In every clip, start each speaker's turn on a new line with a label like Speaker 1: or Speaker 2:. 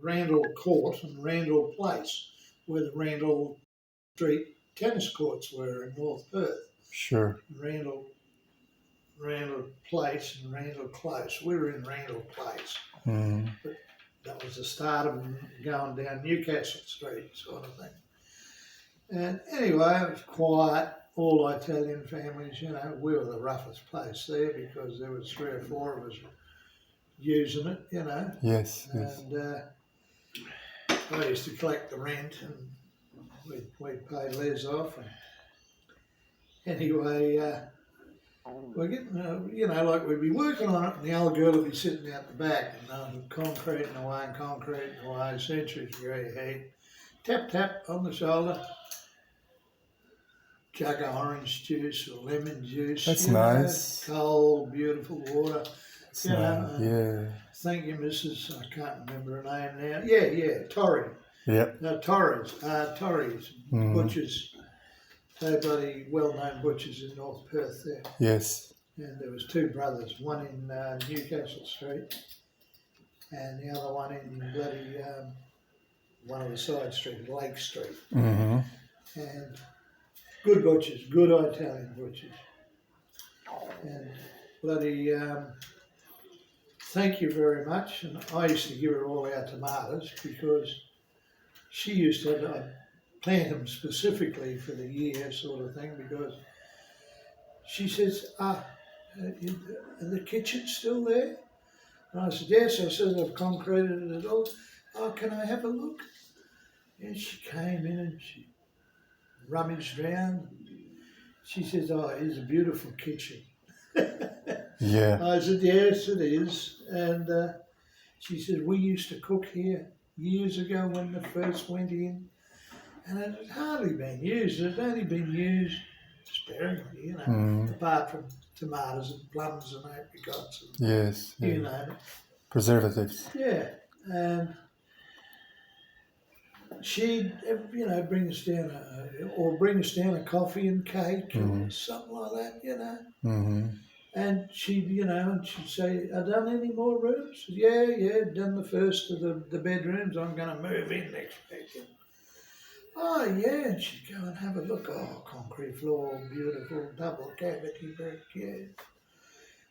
Speaker 1: Randall Court and Randall Place, where the Randall Street tennis courts were in North Perth.
Speaker 2: Sure.
Speaker 1: Randall Place and Randall Close. We were in Randall Place.
Speaker 2: Mm.
Speaker 1: But that was the start of going down Newcastle Street sort of thing. And anyway, it was quiet, all Italian families, you know. We were the roughest place there because there was 3 or 4 of us using it, you know.
Speaker 2: Yes.
Speaker 1: And I used to collect the rent and we'd pay Les off. And anyway, we're getting, you know, like we'd be working on it and the old girl would be sitting out the back and concreting away, centuries degree heat. Tap, tap on the shoulder. Jug of orange juice or lemon juice.
Speaker 2: That's nice.
Speaker 1: Cold, beautiful water.
Speaker 2: That's
Speaker 1: You know,
Speaker 2: nice. Yeah.
Speaker 1: Thank you, Mrs. I can't remember her name now. Yeah, Torrey.
Speaker 2: Yep.
Speaker 1: No, Torres, butchers. They're bloody well-known butchers in North Perth there.
Speaker 2: Yes.
Speaker 1: And there was 2 brothers, one in Newcastle Street and the other one in bloody one of the side streets, Lake Street.
Speaker 2: Mm-hmm.
Speaker 1: And good butchers, good Italian butchers. And bloody thank you very much. And I used to give her all our tomatoes because she used to plant them specifically for the year sort of thing because she says, are the kitchen still there? And I said, yes. I said, I've concreted it all. Oh, can I have a look? And she came in and she rummaged around. She says, oh, it's a beautiful kitchen.
Speaker 2: Yeah.
Speaker 1: I said, yes, it is. And she said, we used to cook here years ago when they first went in. And it had hardly been used. It had only been used sparingly, you know, apart from tomatoes and plums and apricots and
Speaker 2: Yes.
Speaker 1: you
Speaker 2: Yeah.
Speaker 1: know.
Speaker 2: Preservatives.
Speaker 1: Yeah. And she'd, you know, bring us down a coffee and cake or something like that, you know.
Speaker 2: Mm-hmm.
Speaker 1: And she'd, you know, and she'd say, "I done any more rooms?" Yeah, done the first of the bedrooms. I'm going to move in next week. Oh, yeah, and she'd go and have a look. Oh, concrete floor, beautiful, double cavity brick,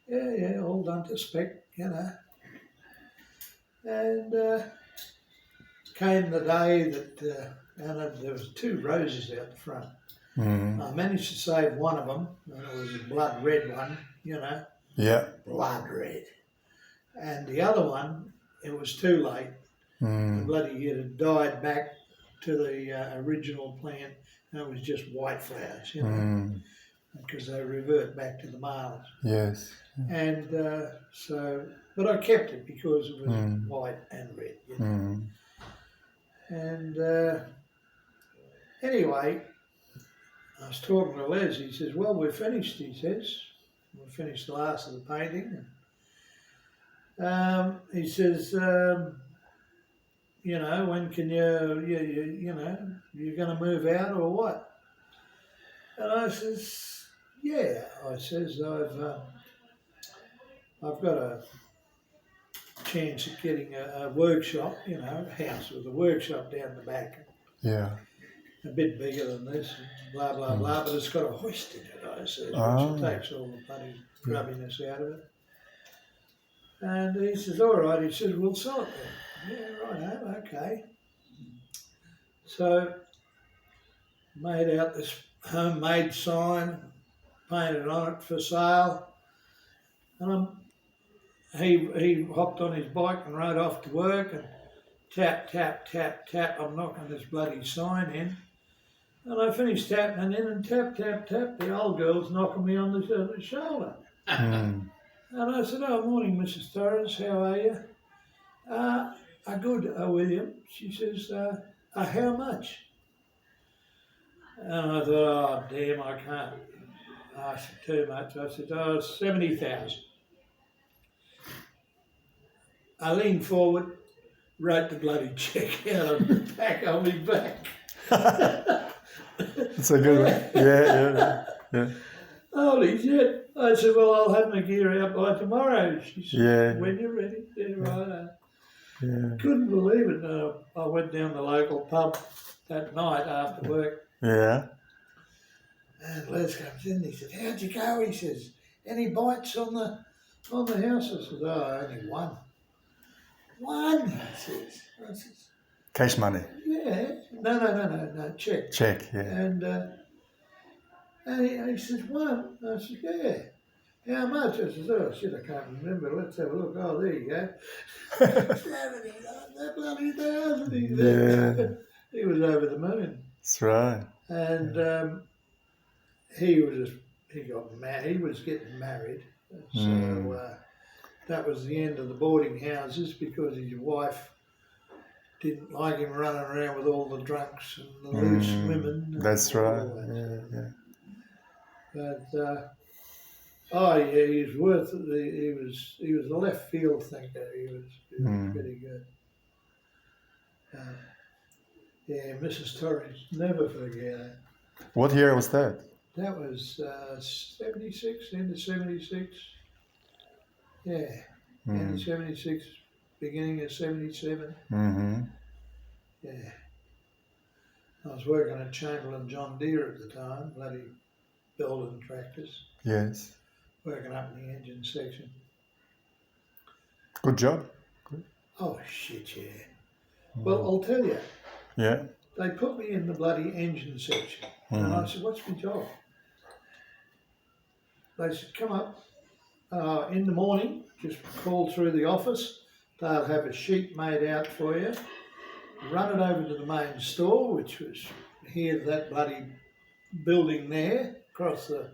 Speaker 1: yeah, all done to spec, you know. And came the day that, and there was 2 roses out the front.
Speaker 2: Mm-hmm.
Speaker 1: I managed to save one of them, and it was a blood red one, you know.
Speaker 2: Yeah.
Speaker 1: Blood red. And the other one, it was too late. The bloody it had died back to the original plant, and it was just white flowers, you know, because they revert back to the males.
Speaker 2: Yes.
Speaker 1: And so, but I kept it because it was white and red, you know. And anyway, I was talking to Les. He says, well, we're finished, he says. We finished the last of the painting. And, he says, you know, when can you know, you're going to move out or what? And I says, yeah. I says, I've got a chance of getting a workshop, you know, a house with a workshop down the back.
Speaker 2: Yeah.
Speaker 1: A bit bigger than this, blah, blah, blah, but it's got a hoist in it, I says, which takes all the bloody grubbiness out of it. And he says, all right, he says, we'll sell it then. Yeah, right, okay. So, made out this homemade sign, painted on it for sale, and he hopped on his bike and rode off to work, and tap, tap, tap, tap, I'm knocking this bloody sign in. And I finished tapping in and tap, tap, tap, the old girl's knocking me on the shoulder. And I said, oh, morning, Mrs. Torres, how are you? Good, William. She says, how much? And I thought, oh, damn, I can't ask too much. I said, oh, 70,000. I leaned forward, wrote the bloody cheque out of the back on my back.
Speaker 2: That's a good one. Yeah.
Speaker 1: Holy shit. I said, well, I'll have my gear out by tomorrow. She said,
Speaker 2: Yeah.
Speaker 1: when you're ready. Yeah, right.
Speaker 2: Yeah.
Speaker 1: Couldn't believe it. I went down the local pub that night after work,
Speaker 2: Yeah.
Speaker 1: and Les comes in. He said, "How'd you go?" He says, "Any bites on the house?" I said, "Oh, only one." One, he says. I says,
Speaker 2: Cash money.
Speaker 1: "Yeah, no, check."
Speaker 2: Check. Yeah.
Speaker 1: And he says, "One." I said, "Yeah." "How much?" I said, "Oh shit, I can't remember. Let's have a look." "Oh, there you go." That bloody thousand.
Speaker 2: Yeah.
Speaker 1: He was over the moon.
Speaker 2: That's right.
Speaker 1: And he got married. He was getting married, so that was the end of the boarding houses because his wife didn't like him running around with all the drunks and the loose women. And
Speaker 2: That's
Speaker 1: all
Speaker 2: right.
Speaker 1: that.
Speaker 2: Yeah.
Speaker 1: But oh yeah, he was worth it. He was a left field thinker. He was pretty good. Yeah, Mrs. Torres, never forget it.
Speaker 2: What year was that?
Speaker 1: That was 76, end of 76. Yeah, end of 76, beginning of 77.
Speaker 2: Mm-hmm.
Speaker 1: Yeah. I was working at Chamberlain John Deere at the time, bloody building tractors,
Speaker 2: Yes.
Speaker 1: working up in the engine section.
Speaker 2: Good job.
Speaker 1: Oh, shit, yeah. Well, I'll tell you,
Speaker 2: Yeah.
Speaker 1: they put me in the bloody engine section. And I said, "What's my job?" They said, "Come up in the morning, just call through the office. They'll have a sheet made out for you. Run it over to the main store," which was here, that bloody building there, across the